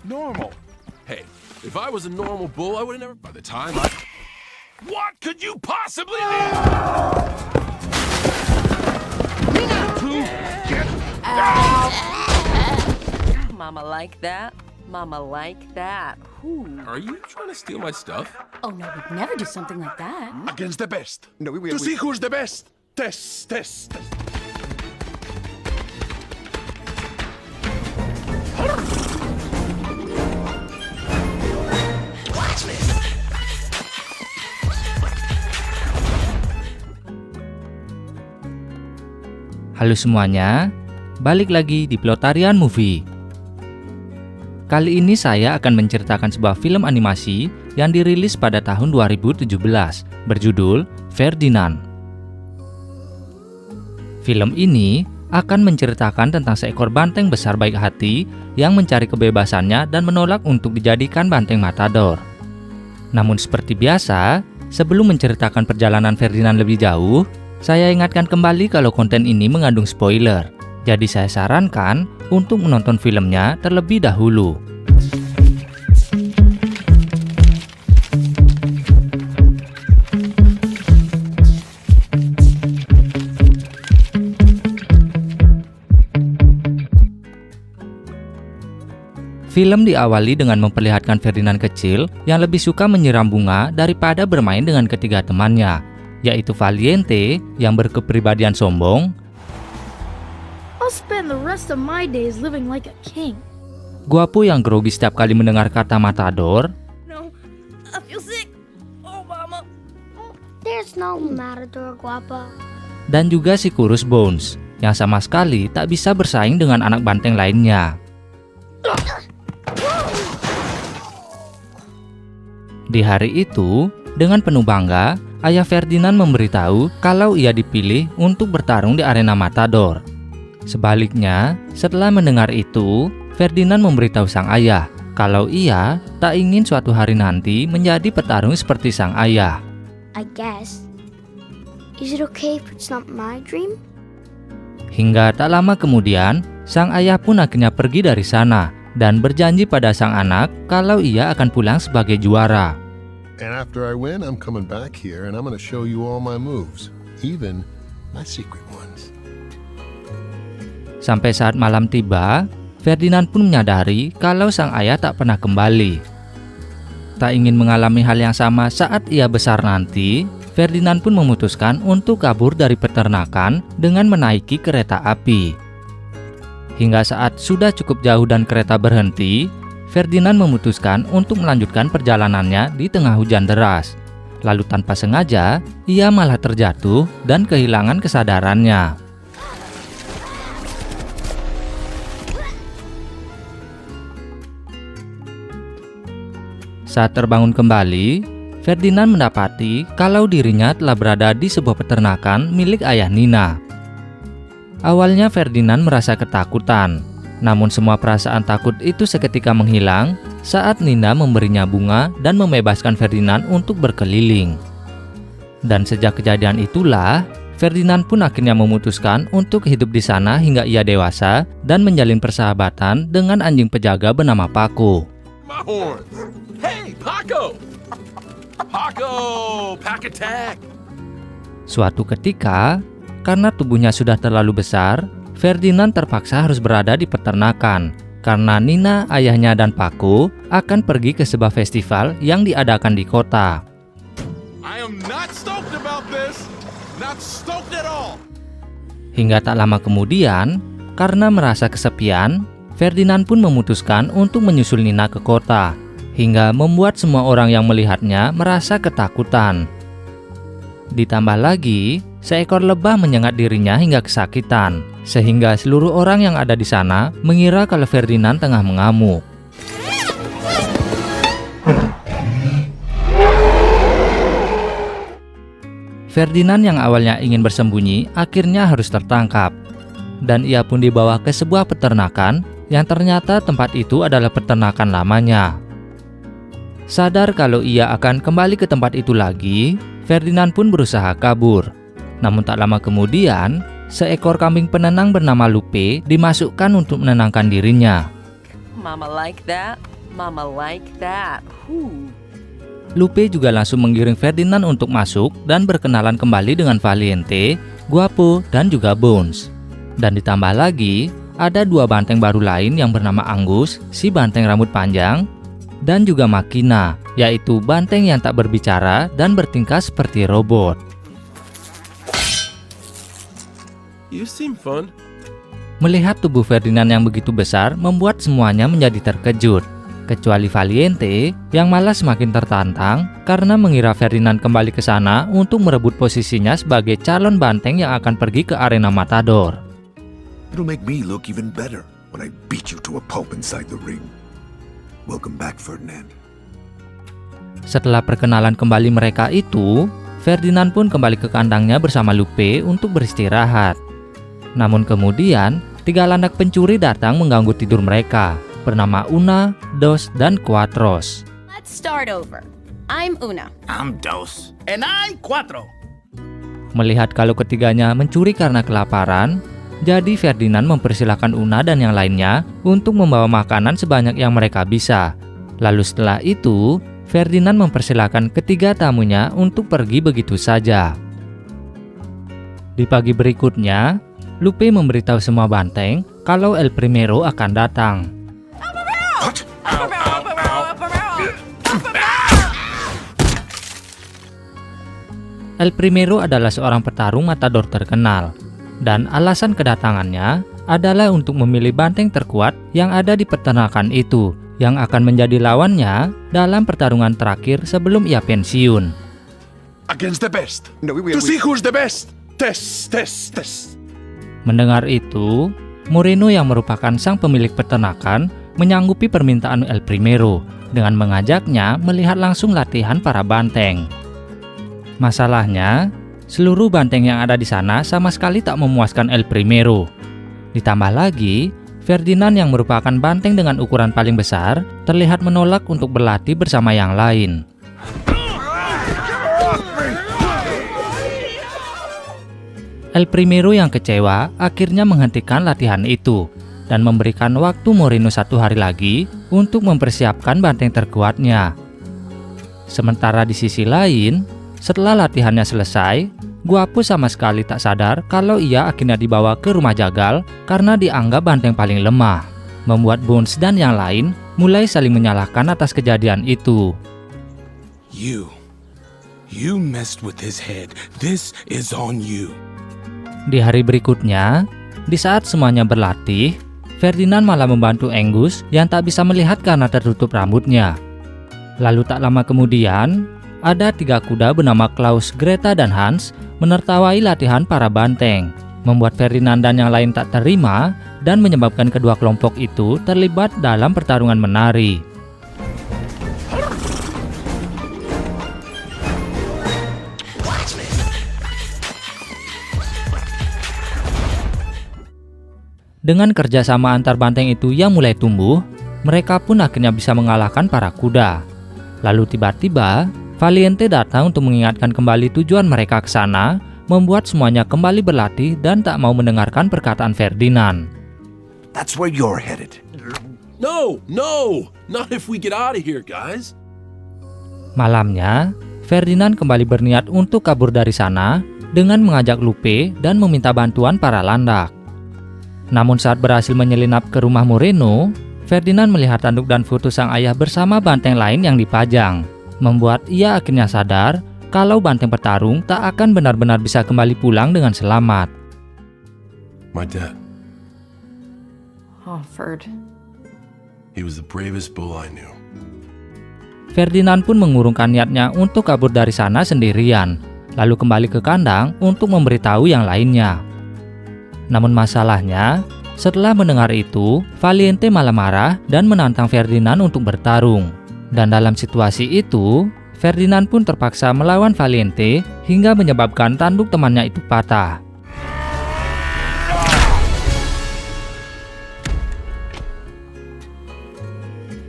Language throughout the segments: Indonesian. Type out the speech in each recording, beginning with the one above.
normal. Hey, if I was a normal bull, I would have never. By the time I. What could you possibly need? To get down. Mama like that. Mama like that. Ooh. Are you trying to steal my stuff? Oh no, we'd never do something like that. Against the best. No, To see who's the best. Test. Halo semuanya, balik lagi di Plotarian Movie. Kali ini saya akan menceritakan sebuah film animasi yang dirilis pada tahun 2017, berjudul Ferdinand. Film ini akan menceritakan tentang seekor banteng besar baik hati yang mencari kebebasannya dan menolak untuk dijadikan banteng matador. Namun seperti biasa, sebelum menceritakan perjalanan Ferdinand lebih jauh, saya ingatkan kembali kalau konten ini mengandung spoiler. Jadi saya sarankan untuk menonton filmnya terlebih dahulu. Film diawali dengan memperlihatkan Ferdinand kecil yang lebih suka menyiram bunga daripada bermain dengan ketiga temannya, yaitu Valiente yang berkepribadian sombong, I'll spend the rest of my days living like a king. Guapo yang grogi setiap kali mendengar kata matador, No, I feel sick. Oh, mama. There's no matador, Guapa. dan juga si kurus Bones yang sama sekali tak bisa bersaing dengan anak banteng lainnya. Di hari itu, dengan penuh bangga, ayah Ferdinand memberitahu kalau ia dipilih untuk bertarung di arena matador. Sebaliknya, setelah mendengar itu, Ferdinand memberitahu sang ayah kalau ia tak ingin suatu hari nanti menjadi petarung seperti sang ayah. I guess. Is it okay if it's not my dream? Hingga tak lama kemudian, sang ayah pun akhirnya pergi dari sana dan berjanji pada sang anak kalau ia akan pulang sebagai juara. And after I win, I'm coming back here and I'm going to show you all my moves, even my secret ones. Sampai saat malam tiba, Ferdinand pun menyadari kalau sang ayah tak pernah kembali. Tak ingin mengalami hal yang sama saat ia besar nanti, Ferdinand pun memutuskan untuk kabur dari peternakan dengan menaiki kereta api. Hingga saat sudah cukup jauh dan kereta berhenti, Ferdinand memutuskan untuk melanjutkan perjalanannya di tengah hujan deras. Lalu tanpa sengaja, ia malah terjatuh dan kehilangan kesadarannya. Saat terbangun kembali, Ferdinand mendapati kalau dirinya telah berada di sebuah peternakan milik ayah Nina. Awalnya Ferdinand merasa ketakutan. Namun semua perasaan takut itu seketika menghilang saat Nina memberinya bunga dan membebaskan Ferdinand untuk berkeliling. Dan sejak kejadian itulah, Ferdinand pun akhirnya memutuskan untuk hidup di sana hingga ia dewasa dan menjalin persahabatan dengan anjing penjaga bernama Paco. My horns. Hey, Paco! Paco! Pack attack! Suatu ketika, karena tubuhnya sudah terlalu besar, Ferdinand terpaksa harus berada di peternakan karena Nina, ayahnya, dan Paco akan pergi ke sebuah festival yang diadakan di kota. I am not stoked about this. Not stoked at all. Hingga tak lama kemudian, karena merasa kesepian, Ferdinand pun memutuskan untuk menyusul Nina ke kota, hingga membuat semua orang yang melihatnya merasa ketakutan. Ditambah lagi, seekor lebah menyengat dirinya hingga kesakitan, sehingga seluruh orang yang ada di sana mengira kalau Ferdinand tengah mengamuk. Ferdinand yang awalnya ingin bersembunyi akhirnya harus tertangkap, dan ia pun dibawa ke sebuah peternakan yang ternyata tempat itu adalah peternakan lamanya. Sadar kalau ia akan kembali ke tempat itu lagi, Ferdinand pun berusaha kabur. Namun tak lama kemudian, seekor kambing penenang bernama Lupe dimasukkan untuk menenangkan dirinya. Mama like that. Mama like that. Whew. Lupe juga langsung menggiring Ferdinand untuk masuk dan berkenalan kembali dengan Valiente, Guapo, dan juga Bones. Dan ditambah lagi, ada dua banteng baru lain yang bernama Angus, si banteng rambut panjang, dan juga Makina, yaitu banteng yang tak berbicara dan bertingkah seperti robot. You seem fun. Melihat tubuh Ferdinand yang begitu besar membuat semuanya menjadi terkejut. Kecuali Valiente yang malah semakin tertantang karena mengira Ferdinand kembali ke sana untuk merebut posisinya sebagai calon banteng yang akan pergi ke arena Matador. It'll make me look even better when I beat you to a pulp inside the ring. Welcome back, Ferdinand. Setelah perkenalan kembali mereka itu, Ferdinand pun kembali ke kandangnya bersama Lupe untuk beristirahat. Namun kemudian, 3 landak pencuri datang mengganggu tidur mereka, bernama Una, Dos, dan Cuatros. Let's start over. I'm Una. I'm Dos. And I'm Cuatro. Melihat kalau ketiganya mencuri karena kelaparan, jadi Ferdinand mempersilahkan Una dan yang lainnya untuk membawa makanan sebanyak yang mereka bisa. Lalu setelah itu, Ferdinand mempersilahkan ketiga tamunya untuk pergi begitu saja. Di pagi berikutnya, Lupe memberitahu semua banteng kalau El Primero akan datang. El Primero adalah seorang petarung matador terkenal, dan alasan kedatangannya adalah untuk memilih banteng terkuat yang ada di peternakan itu, yang akan menjadi lawannya dalam pertarungan terakhir sebelum ia pensiun. Against the best. No, To see who's the best. Test. Mendengar itu, Moreno yang merupakan sang pemilik peternakan menyanggupi permintaan El Primero dengan mengajaknya melihat langsung latihan para banteng. Masalahnya, seluruh banteng yang ada di sana sama sekali tak memuaskan El Primero. Ditambah lagi, Ferdinand yang merupakan banteng dengan ukuran paling besar terlihat menolak untuk berlatih bersama yang lain. El Primero yang kecewa akhirnya menghentikan latihan itu dan memberikan waktu Moreno 1 hari lagi untuk mempersiapkan banteng terkuatnya. Sementara di sisi lain, setelah latihannya selesai, Guapo sama sekali tak sadar kalau ia akhirnya dibawa ke rumah jagal karena dianggap banteng paling lemah, membuat Bones dan yang lain mulai saling menyalahkan atas kejadian itu. You messed with his head. This is on you. Di hari berikutnya, di saat semuanya berlatih, Ferdinand malah membantu Angus yang tak bisa melihat karena tertutup rambutnya. Lalu tak lama kemudian, ada 3 kuda bernama Klaus, Greta, dan Hans menertawai latihan para banteng, membuat Ferdinand dan yang lain tak terima dan menyebabkan kedua kelompok itu terlibat dalam pertarungan menari. Dengan kerjasama antar banteng itu yang mulai tumbuh, mereka pun akhirnya bisa mengalahkan para kuda. Lalu tiba-tiba, Valiente datang untuk mengingatkan kembali tujuan mereka ke sana, membuat semuanya kembali berlatih dan tak mau mendengarkan perkataan Ferdinand. That's where you're headed. No, not if we get out of here, guys. Malamnya, Ferdinand kembali berniat untuk kabur dari sana dengan mengajak Lupe dan meminta bantuan para landak. Namun saat berhasil menyelinap ke rumah Moreno, Ferdinand melihat tanduk dan foto sang ayah bersama banteng lain yang dipajang, membuat ia akhirnya sadar kalau banteng petarung tak akan benar-benar bisa kembali pulang dengan selamat. My dad. Oh, Ferd. He was the bravest bull I knew. Ferdinand pun mengurungkan niatnya untuk kabur dari sana sendirian, lalu kembali ke kandang untuk memberitahu yang lainnya. Namun masalahnya, setelah mendengar itu, Valiente malah marah dan menantang Ferdinand untuk bertarung. Dan dalam situasi itu, Ferdinand pun terpaksa melawan Valiente hingga menyebabkan tanduk temannya itu patah.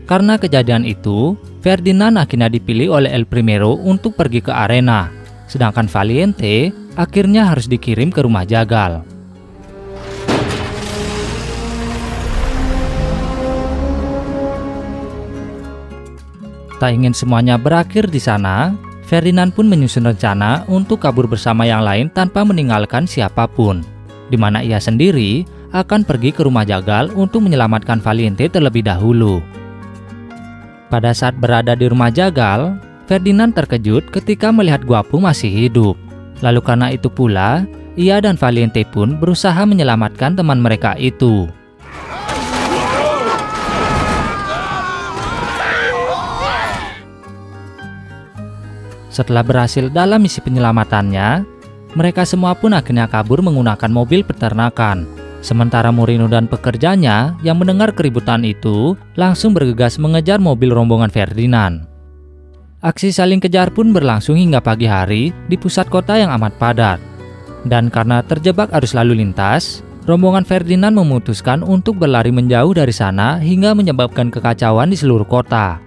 Karena kejadian itu, Ferdinand akhirnya dipilih oleh El Primero untuk pergi ke arena, sedangkan Valiente akhirnya harus dikirim ke rumah jagal. Tak ingin semuanya berakhir di sana, Ferdinand pun menyusun rencana untuk kabur bersama yang lain tanpa meninggalkan siapapun, di mana ia sendiri akan pergi ke rumah jagal untuk menyelamatkan Valiente terlebih dahulu. Pada saat berada di rumah jagal, Ferdinand terkejut ketika melihat Guapo masih hidup. Lalu karena itu pula, ia dan Valiente pun berusaha menyelamatkan teman mereka itu. Setelah berhasil dalam misi penyelamatannya, mereka semua pun akhirnya kabur menggunakan mobil peternakan. Sementara Moreno dan pekerjanya yang mendengar keributan itu langsung bergegas mengejar mobil rombongan Ferdinand. Aksi saling kejar pun berlangsung hingga pagi hari di pusat kota yang amat padat. Dan karena terjebak arus lalu lintas, rombongan Ferdinand memutuskan untuk berlari menjauh dari sana hingga menyebabkan kekacauan di seluruh kota.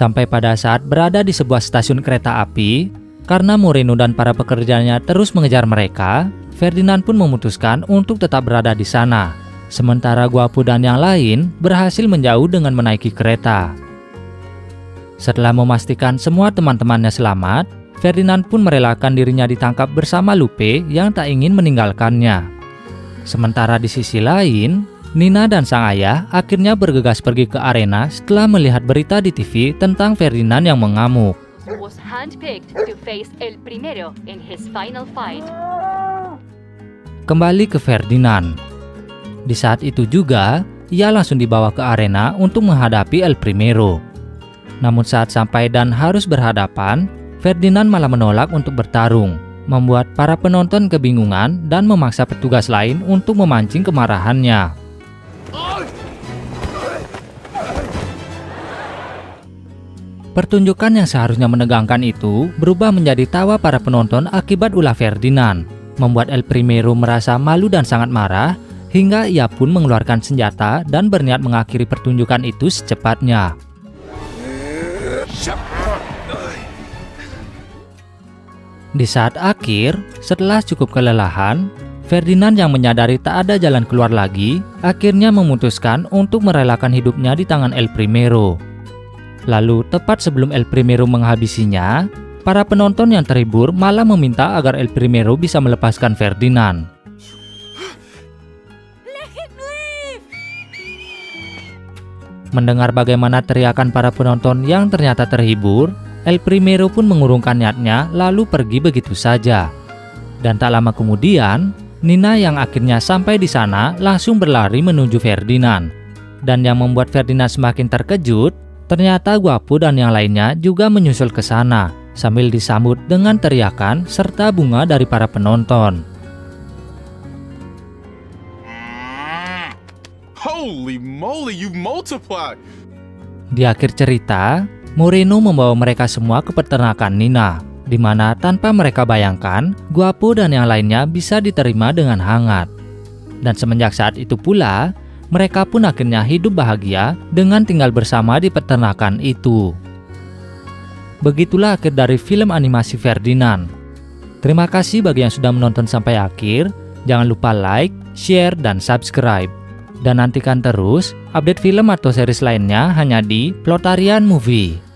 Sampai pada saat berada di sebuah stasiun kereta api, karena Moreno dan para pekerjanya terus mengejar mereka, Ferdinand pun memutuskan untuk tetap berada di sana. Sementara Guapo dan yang lain berhasil menjauh dengan menaiki kereta. Setelah memastikan semua teman-temannya selamat, Ferdinand pun merelakan dirinya ditangkap bersama Lupe yang tak ingin meninggalkannya. Sementara di sisi lain, Nina dan sang ayah akhirnya bergegas pergi ke arena setelah melihat berita di TV tentang Ferdinand yang mengamuk. Was handpicked to face El Primero in his final fight. Kembali ke Ferdinand. Di saat itu juga, ia langsung dibawa ke arena untuk menghadapi El Primero. Namun saat sampai dan harus berhadapan, Ferdinand malah menolak untuk bertarung, membuat para penonton kebingungan dan memaksa petugas lain untuk memancing kemarahannya. Pertunjukan yang seharusnya menegangkan itu berubah menjadi tawa para penonton akibat ulah Ferdinand, membuat El Primero merasa malu dan sangat marah, hingga ia pun mengeluarkan senjata dan berniat mengakhiri pertunjukan itu secepatnya. Di saat akhir, setelah cukup kelelahan, Ferdinand yang menyadari tak ada jalan keluar lagi, akhirnya memutuskan untuk merelakan hidupnya di tangan El Primero. Lalu, tepat sebelum El Primero menghabisinya, para penonton yang terhibur malah meminta agar El Primero bisa melepaskan Ferdinand. Mendengar bagaimana teriakan para penonton yang ternyata terhibur, El Primero pun mengurungkan niatnya lalu pergi begitu saja. Dan tak lama kemudian, Nina yang akhirnya sampai di sana langsung berlari menuju Ferdinand. Dan yang membuat Ferdinand semakin terkejut, ternyata Guapo dan yang lainnya juga menyusul ke sana, sambil disambut dengan teriakan serta bunga dari para penonton. Holy moly, you multiplied! Di akhir cerita, Moreno membawa mereka semua ke peternakan Nina, di mana tanpa mereka bayangkan, Guapo dan yang lainnya bisa diterima dengan hangat. Dan semenjak saat itu pula, mereka pun akhirnya hidup bahagia dengan tinggal bersama di peternakan itu. Begitulah akhir dari film animasi Ferdinand. Terima kasih bagi yang sudah menonton sampai akhir. Jangan lupa like, share, dan subscribe. Dan nantikan terus update film atau series lainnya hanya di Plotarian Movie.